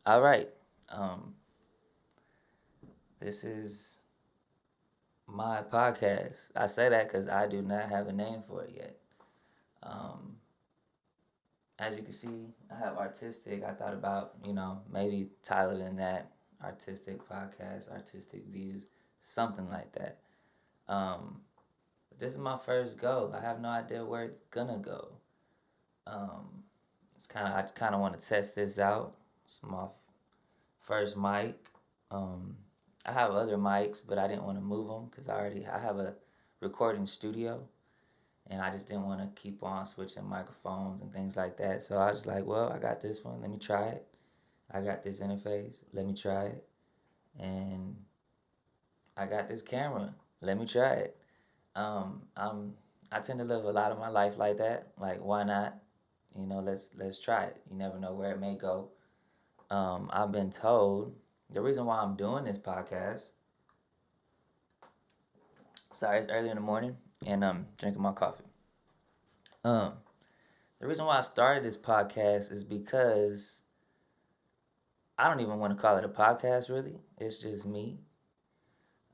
All right. Um, this is my podcast. I say that because I do not have a name for it yet. Um, as you can see, I have artistic. I thought about, maybe titling that artistic podcast, artistic views, something like that. Um, but this is my first go. I have no idea where it's gonna go. Um, I kind of want to test this out. It's my first mic. Um, I have other mics, but I didn't want to move them because I have a recording studio, and I just didn't want to keep on switching microphones and things like that. So I was like, well, I got this one. Let me try it. I got this interface. Let me try it. And I got this camera. Let me try it. Um, I'm I tend to live a lot of my life like that. Like, why not? Let's try it. You never know where it may go. I've been told the reason why I'm doing this podcast. Sorry, it's early in the morning, and I'm drinking my coffee. Um, the reason why I started this podcast is because I don't even want to call it a podcast. Really, it's just me,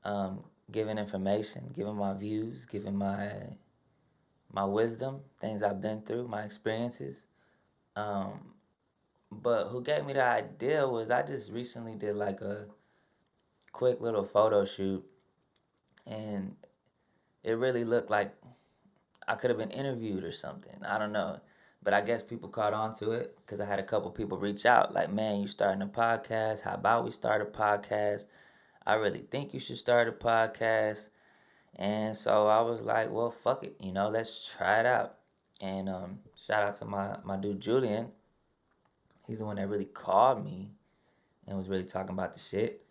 um, giving information, giving my views, giving my wisdom, things I've been through, my experiences. Um, but who gave me the idea was I just recently did like a quick little photo shoot, and it really looked like I could have been interviewed or something. I don't know. But I guess people caught on to it because I had a couple people reach out like, man, you starting a podcast. How about we start a podcast? I really think you should start a podcast. And so I was like, well, fuck it. Let's try it out. And shout out to my dude Julian. He's the one that really called me and was really talking about the shit.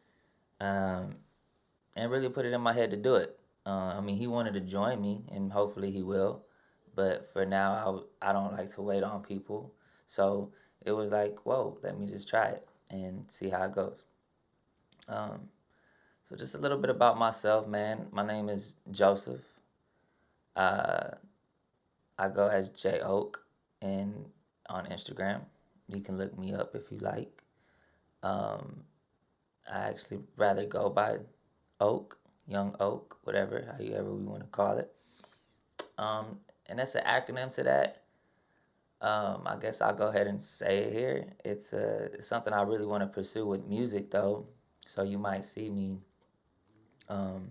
Um, and really put it in my head to do it. I mean, he wanted to join me, and hopefully he will. But for now, I don't like to wait on people. So it was like, whoa, let me just try it and see how it goes. Um, so just a little bit about myself, man. My name is Joseph. Uh, I go as J Oak and on Instagram. You can look me up if you like. Um, I actually rather go by Oak, Young Oak, however we want to call it. And that's an acronym to that. I guess I'll go ahead and say it here. It's something I really want to pursue with music, though. So you might see me, um,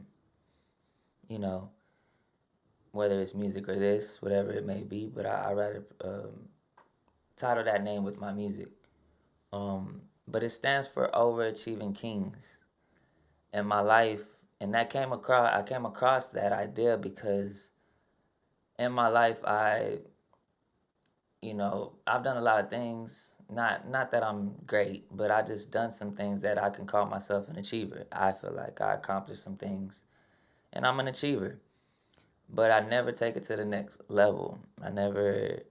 you know, whether it's music or this, whatever it may be. But I rather title that name with my music. But it stands for Overachieving Kings. In my life, and I came across that idea because in my life I've done a lot of things. Not that I'm great, but I just done some things that I can call myself an achiever. I feel like I accomplished some things, and I'm an achiever. But I never take it to the next level. I never,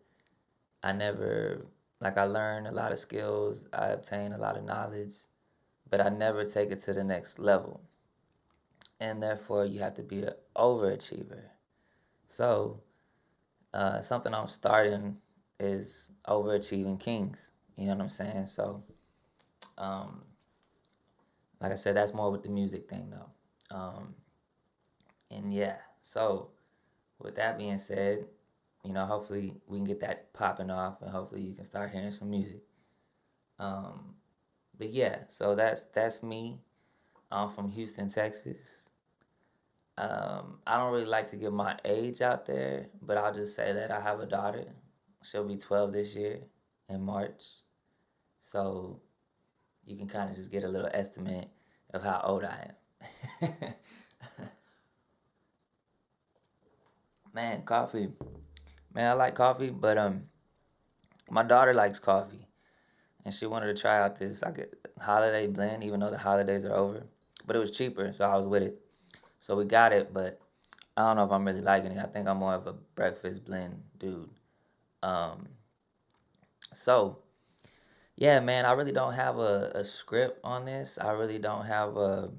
like I learned a lot of skills. I obtained a lot of knowledge, but I never take it to the next level. And therefore, you have to be an overachiever. So, something I'm starting is overachieving kings. You know what I'm saying? So, um, like I said, that's more with the music thing though. And yeah, so with that being said, hopefully we can get that popping off, and hopefully you can start hearing some music. Um, but yeah, so that's me. I'm from Houston, Texas. I don't really like to give my age out there, but I'll just say that I have a daughter. She'll be 12 this year in March. So you can kind of just get a little estimate of how old I am. Man, coffee. Man, I like coffee, but my daughter likes coffee, and she wanted to try out this holiday blend, even though the holidays are over. But it was cheaper, so I was with it. So we got it, but I don't know if I'm really liking it. I think I'm more of a breakfast blend dude. Um, so yeah, man, I really don't have a script on this. I really don't have a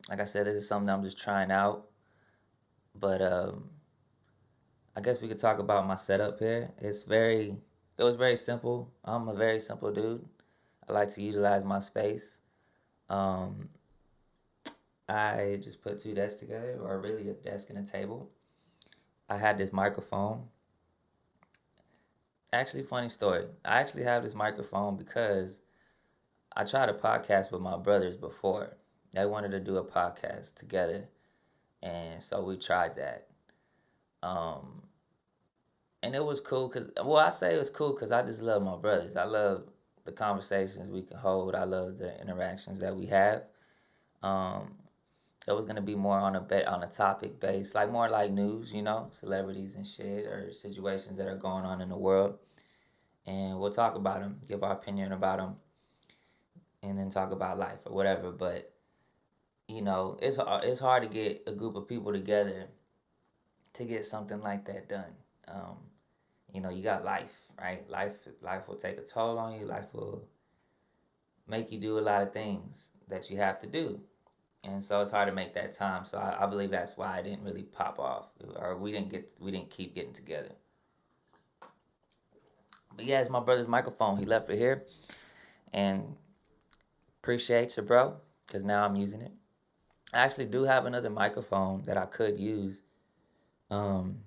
like I said, this is something I'm just trying out. But I guess we could talk about my setup here. It was very simple. I'm a very simple dude. I like to utilize my space. Um, I just put two desks together, or really a desk and a table. I had this microphone. Actually, funny story. I actually have this microphone because I tried a podcast with my brothers before. They wanted to do a podcast together, and so we tried that. Um, and it was cool because, well, I say it was cool because I just love my brothers. I love the conversations we can hold. I love the interactions that we have. Um, it was gonna be more on a topic base, like more like news, celebrities and shit, or situations that are going on in the world, and we'll talk about them, give our opinion about them, and then talk about life or whatever. But it's hard to get a group of people together to get something like that done. Um, you got life, right? Life will take a toll on you. Life will make you do a lot of things that you have to do, and so it's hard to make that time. So I believe that's why I didn't really pop off, or we didn't keep getting together. But yeah, it's my brother's microphone. He left it here, and appreciate you, bro, because now I'm using it. I actually do have another microphone that I could use. Um,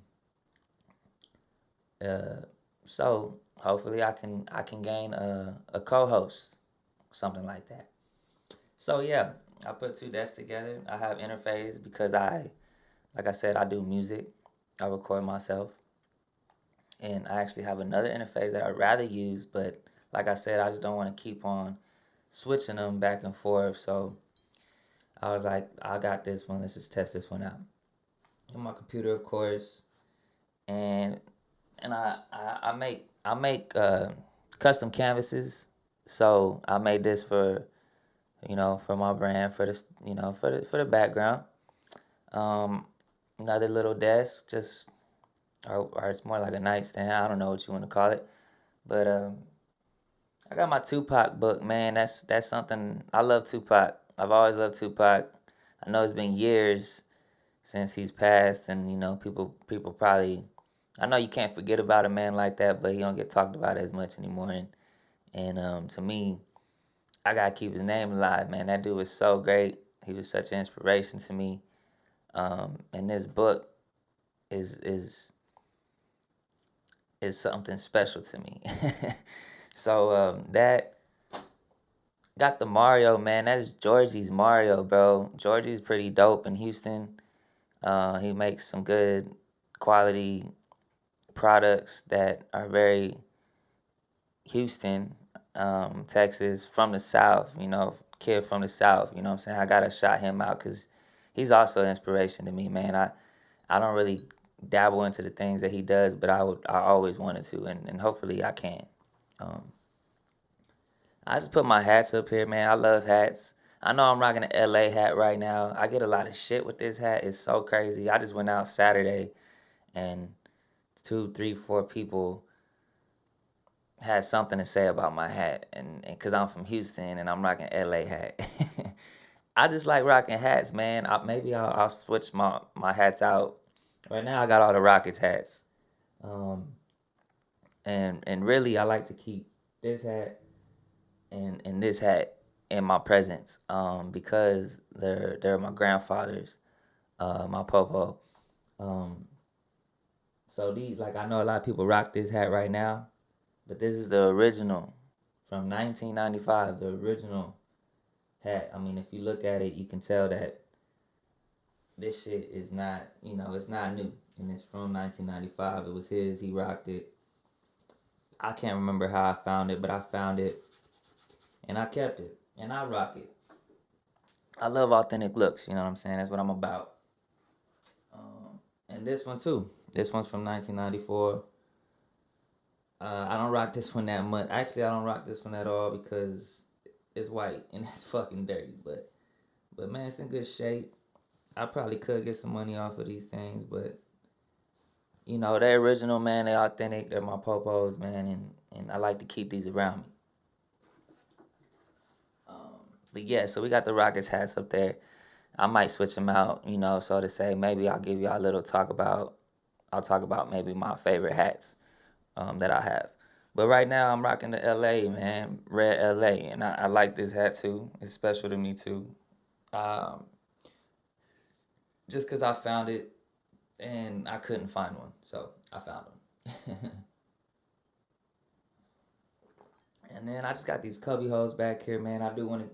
uh, so hopefully I can gain a co-host, something like that. So yeah, I put two desks together. I have interface because like I said, I do music. I record myself, and I actually have another interface that I'd rather use, but like I said, I just don't want to keep on switching them back and forth. So I was like, I got this one. Let's just test this one out on my computer, of course. And I make custom canvases. So I made this for my brand, for the for the background. Um, Another little desk, just or it's more like a nightstand. I don't know what you want to call it, but I got my Tupac book, man. That's something I love. Tupac. I've always loved Tupac. I know it's been years since he's passed, and people probably. I know you can't forget about a man like that, but he don't get talked about as much anymore. And to me, I gotta keep his name alive, man. That dude was so great. He was such an inspiration to me. And this book is is is something special to me. So that got the Mario, man. That is Georgie's Mario, bro. Georgie's pretty dope in Houston. He makes some good quality products that are very Houston, Texas, from the South. Kid from the South. You know what I'm saying? I gotta shout him out because he's also an inspiration to me, man. I don't really dabble into the things that he does, but I always wanted to, and hopefully I can. Um, I just put my hats up here, man. I love hats. I know I'm rocking an LA hat right now. I get a lot of shit with this hat. It's so crazy. I just went out Saturday and two, three, four people had something to say about my hat, and because I'm from Houston and I'm rocking LA hat. I just like rocking hats, man. Maybe I'll switch my hats out. Right now I got all the Rockets hats. Um, and really I like to keep this hat and this hat in my presence because they're my grandfather's, my popo. Um, so these, like, I know a lot of people rock this hat right now, but this is the original from 1995, the original hat. I mean, if you look at it, you can tell that this shit is not, it's not new, and it's from 1995. It was his. He rocked it. I can't remember how I found it, but I found it and I kept it and I rock it. I love authentic looks. You know what I'm saying? That's what I'm about. And this one too. This one's from 1994. I don't rock this one that much. Actually, I don't rock this one at all because it's white and it's fucking dirty. But man, it's in good shape. I probably could get some money off of these things, but they're original, man. They're authentic. They're my popos, man, and I like to keep these around me. Um, but yeah, so we got the Rockets hats up there. I might switch them out, so to say. Maybe I'll give y'all a little talk about. I'll talk about maybe my favorite hats that I have. But right now I'm rocking the LA, man, red LA, and I like this hat too. It's special to me too. Um, just cause I found it and I couldn't find one, so I found them. And then I just got these cubby holes back here, man. I do want to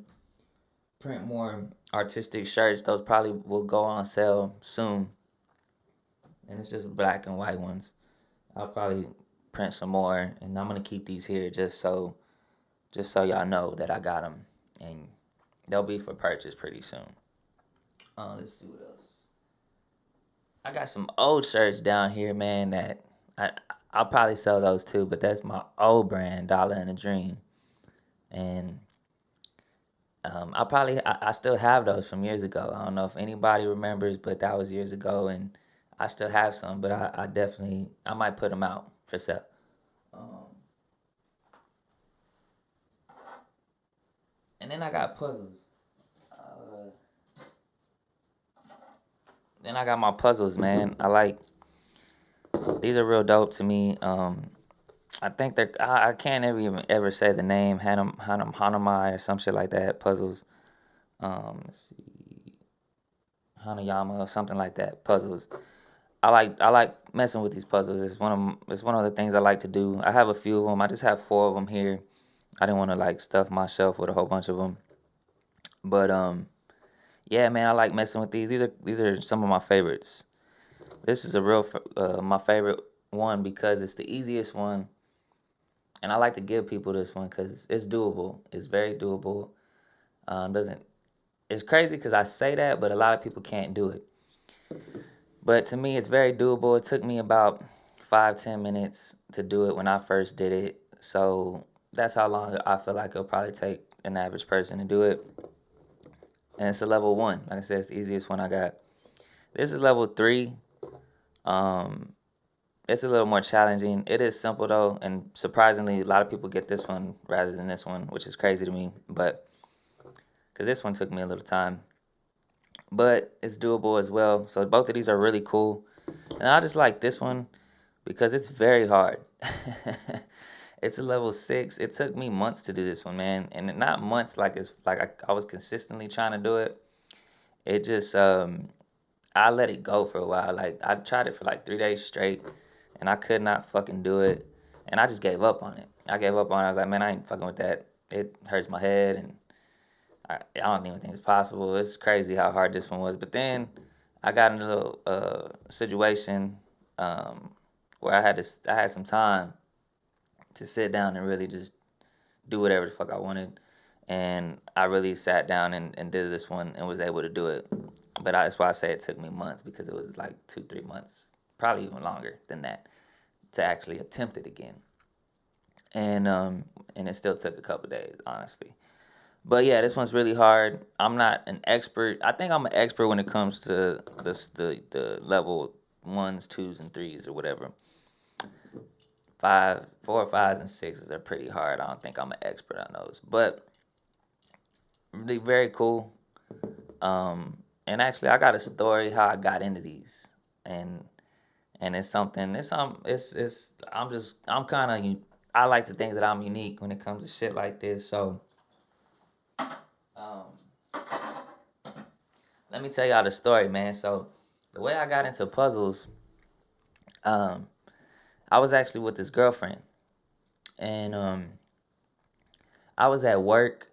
print more artistic shirts. Those probably will go on sale soon, and it's just black and white ones. I'll probably print some more, and I'm gonna keep these here just so y'all know that I got them, and they'll be for purchase pretty soon. Let's see what else. I got some old shirts down here, man. That I I'll probably sell those too, but that's my old brand, Dollar and a Dream, and I still have those from years ago. I don't know if anybody remembers, but that was years ago, and I still have some. But I definitely I might put them out for sale. Um, and then I got puzzles. Uh, then I got my puzzles, man. I like these are real dope to me. I think they're I can't ever say the name Hanamai or some shit like that. Puzzles. Let's see, Hanayama or something like that. Puzzles. I like messing with these puzzles. It's one of the things I like to do. I have a few of them. I just have four of them here. I didn't want to like stuff my shelf with a whole bunch of them. But yeah, man, I like messing with these. These are some of my favorites. This is a my favorite one because it's the easiest one, and I like to give people this one because it's doable. It's very doable. Doesn't It's crazy because I say that, but a lot of people can't do it. But to me, it's very doable. It took me about 5-10 minutes to do it when I first did it. So that's how long I feel like it'll probably take an average person to do it. And it's a level one. Like I said, it's the easiest one I got. This is level three. Um, it's a little more challenging. It is simple though, and surprisingly, a lot of people get this one rather than this one, which is crazy to me. But because this one took me a little time, but it's doable as well. So both of these are really cool, and I just like this one because it's very hard. It's a level six. It took me months to do this one, man, and not months like it's like I was consistently trying to do it. It just I let it go for a while. Like I tried it for like 3 days straight, and I could not fucking do it, and I just gave up on it. I gave up on it. I was like, man, I ain't fucking with that. It hurts my head, and I don't even think it's possible. It's crazy how hard this one was. But then I got in a little situation um, where I had some time to sit down and really just do whatever the fuck I wanted. And I really sat down and did this one and was able to do it. But that's why I say it took me months because it was like 2-3 months, probably even longer than that, to actually attempt it again. And it still took a couple days, honestly. But yeah, this one's really hard. I'm not an expert. I think I'm an expert when it comes to the level ones, twos, and threes or whatever. Five, four, fives, and sixes are pretty hard. I don't think I'm an expert on those, but really very cool. And actually, I got a story how I got into these, and and it's something. It's. I'm kind of. I like to think that I'm unique when it comes to shit like this. So, um, let me tell y'all the story, man. So, the way I got into puzzles, um, I was actually with this girlfriend, and I was at work,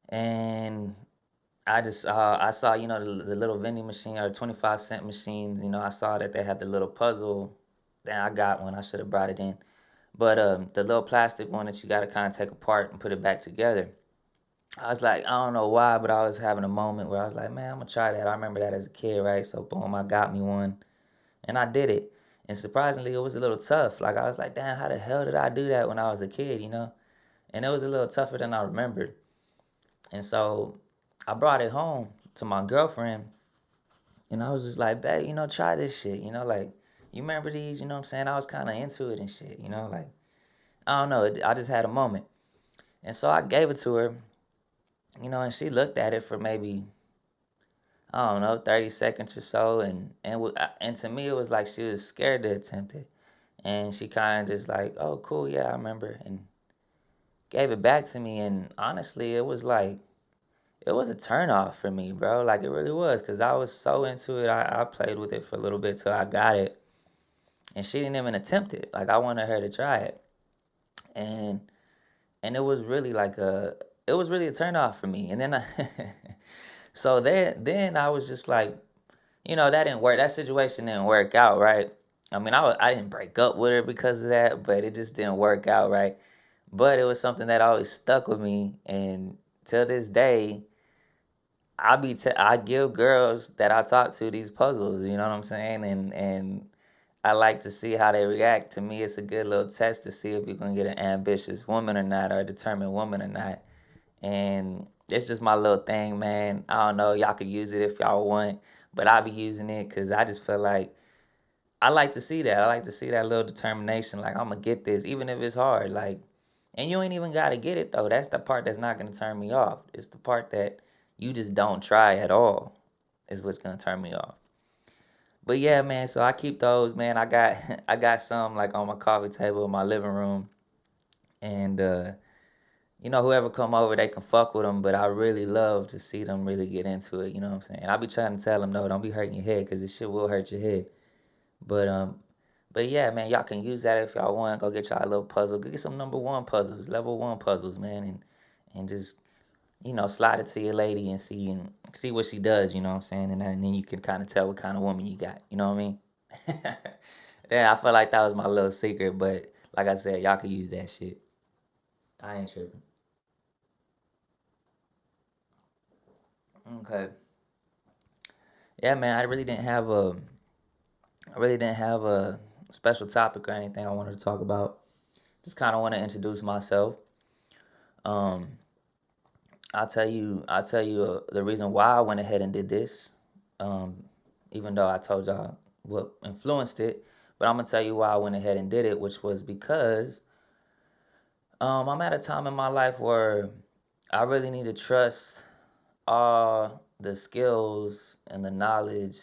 and I saw the little vending machine or 25 cent machines. I saw that they had the little puzzle. Then I got one. I should have brought it in, but the little plastic one that you got to kind of take apart and put it back together. I was like, I don't know why, but I was having a moment where I was like, man, I'm gonna try that. I remember that as a kid, right? So boom, I got me one, and I did it. And surprisingly, it was a little tough. Like I was like, damn, how the hell did I do that when I was a kid? And it was a little tougher than I remembered. And so I brought it home to my girlfriend, and I was just like, babe, try this shit. Like, you remember these? You know what I'm saying? I was kind of into it and shit. Like, I don't know. I just had a moment. And so I gave it to her, and she looked at it for maybe, I don't know, 30 seconds or so. And to me, it was like she was scared to attempt it. And she kind of just like, oh, cool, yeah, I remember, and gave it back to me. And honestly, it was like, it was a turn off for me, bro. Like it really was, cause I was so into it. I played with it for a little bit till I got it, and she didn't even attempt it. Like I wanted her to try it, and it was really like it was really a turn off for me. And then so then I was just like, that didn't work. That situation didn't work out, right? I mean, I didn't break up with her because of that, but it just didn't work out, right? But it was something that always stuck with me, and till this day, I give girls that I talk to these puzzles. You know what I'm saying? And I like to see how they react. To me, it's a good little test to see if you're gonna get an ambitious woman or not, or a determined woman or not. And it's just my little thing, man. I don't know. Y'all could use it if y'all want, but I be using it because I just feel like I like to see that. I like to see that little determination. Like I'm gonna get this, even if it's hard. Like, and you ain't even gotta get it though. That's the part that's not gonna turn me off. It's the part that you just don't try at all. Is what's gonna turn me off. But yeah, man. So I keep those, man. I got I got some like on my coffee table in my living room, and whoever come over, they can fuck with them. But I really love to see them really get into it. You know what I'm saying? I be trying to tell them, no, don't be hurting your head, because this shit will hurt your head. But yeah, man, y'all can use that if y'all want. Go get y'all a little puzzle. Go get some number one puzzles, level one puzzles, man, and just slide it to your lady and see what she does. You know what I'm saying? And then you can kind of tell what kind of woman you got. You know what I mean? Yeah, I feel like that was my little secret, but like I said, y'all can use that shit. I ain't tripping. Okay. Yeah, man, I really didn't have a special topic or anything I wanted to talk about. Just kind of want to introduce myself. Um, I'll tell you the reason why I went ahead and did this. Um, Even though I told y'all what influenced it, but I'm gonna tell you why I went ahead and did it, which was because I'm at a time in my life where I really need to trust all the skills and the knowledge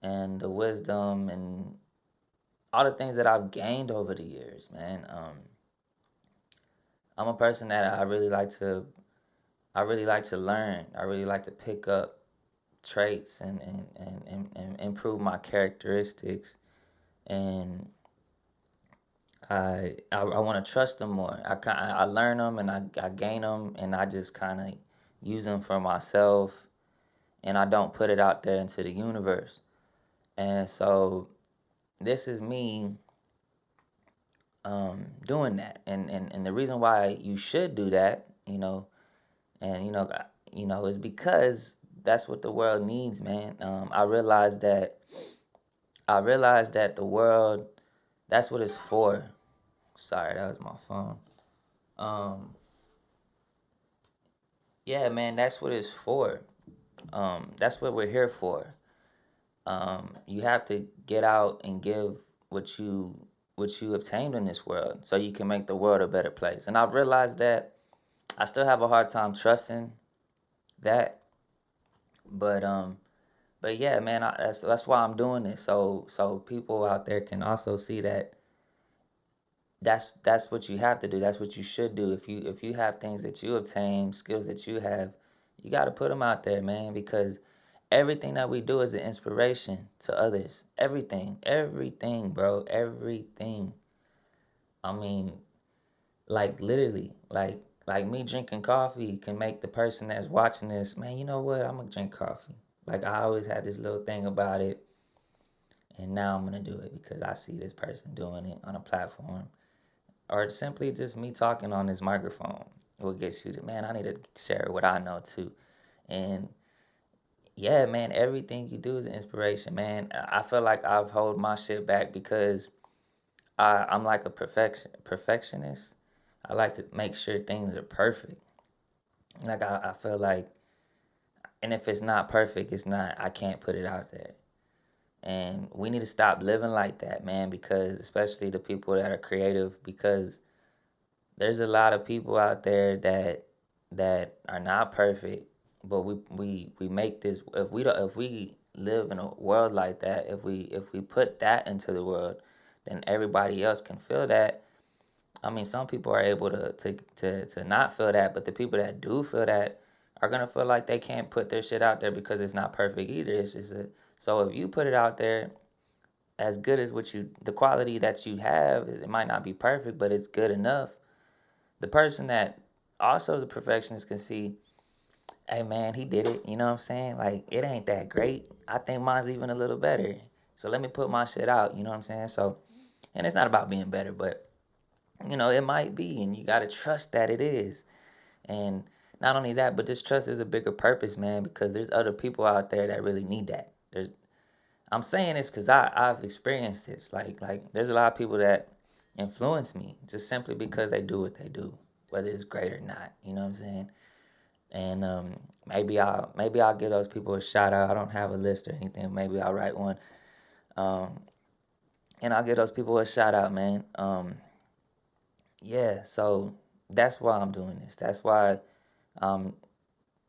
and the wisdom and all the things that I've gained over the years, man. I'm a person that I really like to learn. I really like to pick up traits and improve my characteristics. And I want to trust them more. I learn them and I gain them, and I just kind of use them for myself, and I don't put it out there into the universe. And so this is me doing that. And the reason why you should do that, and is because that's what the world needs, man. I realized that the world, that's what it's for. Sorry, that was my phone. Um, yeah, man, that's what it's for. That's what we're here for. You have to get out and give what you what you obtained in this world, so you can make the world a better place. And I've realized that I still have a hard time trusting that, but yeah, man, that's why I'm doing this. So people out there can also see that that's what you have to do. That's what you should do. If you have things that you obtain, skills that you have, you got to put them out there, man, because everything that we do is an inspiration to others. Everything, bro, everything. I mean, like literally, like me drinking coffee can make the person that's watching this, man, you know what? I'm gonna drink coffee. Like I always had this little thing about it, and now I'm gonna do it because I see this person doing it on a platform, or simply just me talking on this microphone. What gets you to, man, I need to share what I know too. And yeah, man, everything you do is an inspiration, man. I feel like I've hold my shit back because I'm like a perfectionist. I like to make sure things are perfect. Like I feel like, and if it's not perfect, it's not. I can't put it out there. And we need to stop living like that, man. Because especially the people that are creative, because there's a lot of people out there that are not perfect, but we make this. If we live in a world like that, if we put that into the world, then everybody else can feel that. I mean, some people are able to not feel that, but the people that do feel that are gonna feel like they can't put their shit out there because it's not perfect either. It's just so if you put it out there as good as the quality that you have, it might not be perfect, but it's good enough. The person that also the perfectionist can see, hey man, he did it. You know what I'm saying? Like it ain't that great. I think mine's even a little better. So let me put my shit out. You know what I'm saying? So, and it's not about being better, but it might be, and you gotta trust that it is. And not only that, but this trust is a bigger purpose, man, because there's other people out there that really need that. I'm saying this because I've experienced this. Like there's a lot of people that influence me just simply because they do what they do, whether it's great or not. You know what I'm saying? And maybe I'll give those people a shout out. I don't have a list or anything. Maybe I'll write one. Um, and I'll give those people a shout out, man. Yeah. So that's why I'm doing this. That's why I'm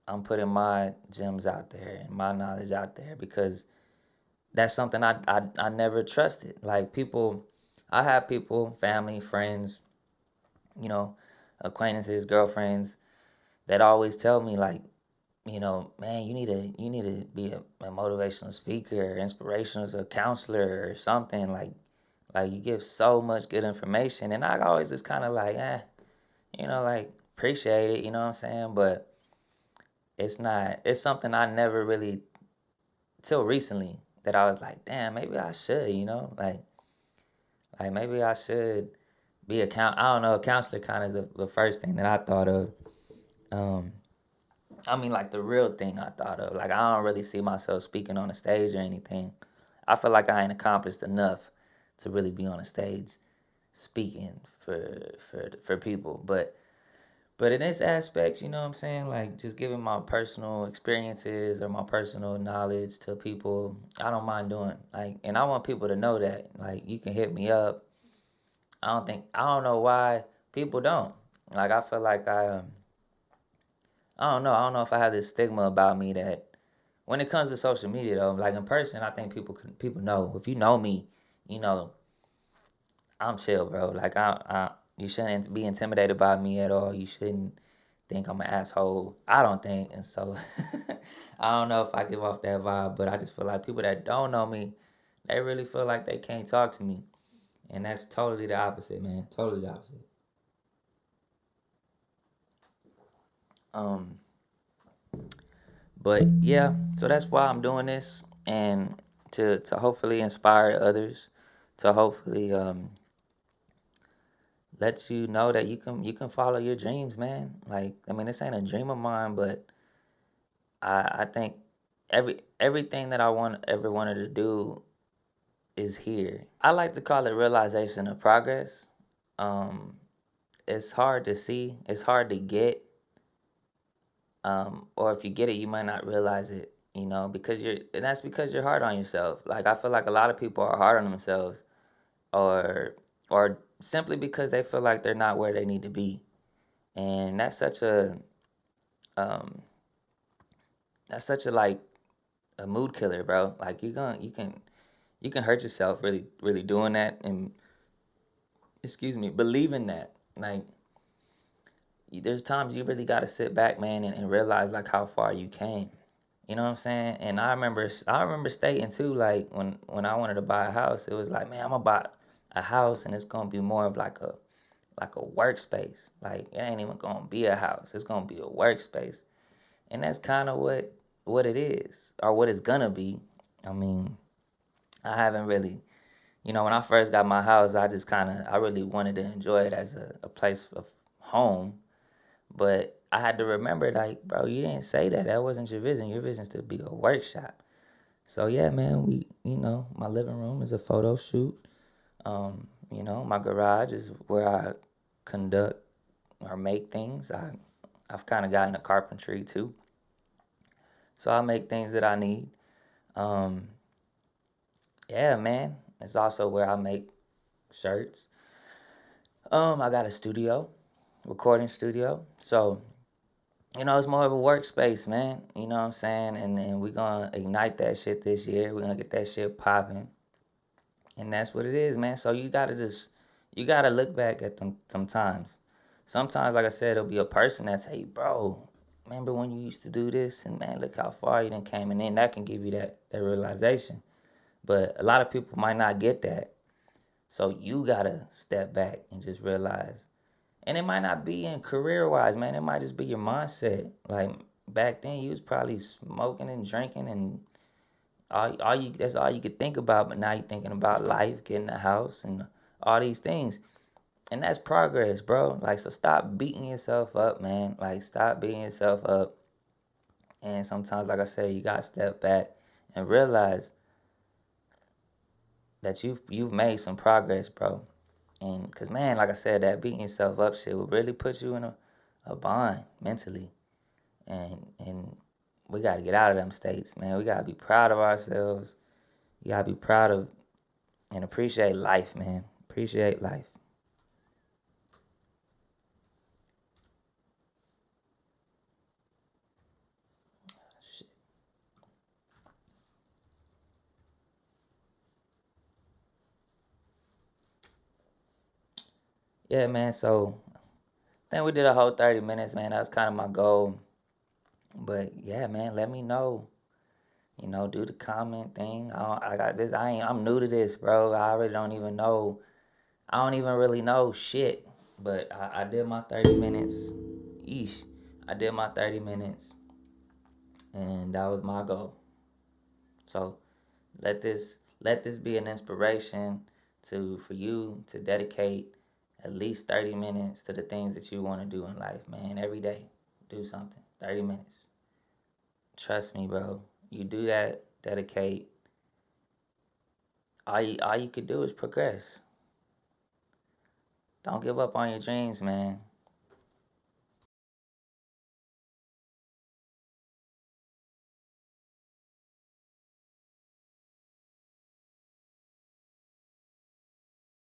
I'm putting my gems out there and my knowledge out there because that's something I never trusted. Like people, I have people, family, friends, you know, acquaintances, girlfriends that always tell me like, man, you need to be a motivational speaker, or inspirational, or a counselor, or something like you give so much good information, and I always just kind of like, like appreciate it, you know what I'm saying, but it's not. It's something I never really till recently that I was like, damn, maybe I should, like maybe I should be I don't know, a counselor kind of is the first thing that I thought of. Um, I mean, like the real thing I thought of. Like I don't really see myself speaking on a stage or anything. I feel like I ain't accomplished enough to really be on a stage speaking for people. But in this aspect, you know what I'm saying? Like just giving my personal experiences or my personal knowledge to people, I don't mind doing. Like, and I want people to know that. Like you can hit me up. I don't know why people don't. Like I feel like I don't know. I don't know if I have this stigma about me that when it comes to social media though, like in person, I think people know. If you know me, you know I'm chill, bro. Like you shouldn't be intimidated by me at all. You shouldn't think I'm an asshole. I don't think, and so I don't know if I give off that vibe, but I just feel like people that don't know me, they really feel like they can't talk to me, and that's totally the opposite, man. Totally the opposite. Um, but yeah, so that's why I'm doing this, and to hopefully inspire others, to hopefully let you know that you can follow your dreams, man. Like I mean, this ain't a dream of mine, but I think everything that I ever wanted to do is here. I like to call it realization of progress. Um, it's hard to see, it's hard to get, or if you get it, you might not realize it. Because and that's because you're hard on yourself. Like I feel like a lot of people are hard on themselves, or or simply because they feel like they're not where they need to be, and um, that's such a like a mood killer, bro. Like you can hurt yourself really really doing that, and excuse me, believing that. Like there's times you really got to sit back, man, and realize like how far you came. You know what I'm saying? And I remember stating too, like when I wanted to buy a house, it was like, man, I'm gonna buy a house and it's gonna be more of like a workspace. Like it ain't even gonna be a house. It's gonna be a workspace. And that's kind of what it is, or what it's gonna be. I mean, I haven't really, when I first got my house, I really wanted to enjoy it as a place of home. But I had to remember, like, bro, you didn't say that. That wasn't your vision. Your vision is to be a workshop. So yeah, man, my living room is a photo shoot. My garage is where I conduct or make things. I've kind of gotten a carpentry too, so I make things that I need. Um, yeah, man, it's also where I make shirts. I got a studio, recording studio. So it's more of a workspace, man. You know what I'm saying? And we gonna ignite that shit this year. We're gonna get that shit popping. And that's what it is, man. So you gotta look back at them times. Sometimes, like I said, it'll be a person that say, bro, remember when you used to do this? And man, look how far you done came. And then that can give you that realization. But a lot of people might not get that. So you gotta step back and just realize. And it might not be in career wise, man. It might just be your mindset. Like back then, you was probably smoking and drinking, and all you that's all you could think about. But now you're thinking about life, getting a house, and all these things. And that's progress, bro. Like, so stop beating yourself up, man. Like, stop beating yourself up. And sometimes, like I said, you gotta step back and realize that you've made some progress, bro. And cause man, like I said, that beating yourself up shit will really put you in a bind mentally. And we gotta get out of them states, man. We gotta be proud of ourselves. You gotta be proud of and appreciate life, man. Appreciate life. Shit. Yeah, man. So I think we did a whole 30 minutes, man. That was kind of my goal. But yeah, man, let me know. Do the comment thing. I got this. I'm new to this, bro. I already don't even know. I don't even really know shit. But I did my 30 minutes. Eesh. I did my 30 minutes, and that was my goal. So let this be an inspiration to for you to dedicate at least 30 minutes to the things that you want to do in life, man. Every day, do something. 30 minutes. Trust me, bro. You do that, dedicate. All you could do is progress. Don't give up on your dreams, man.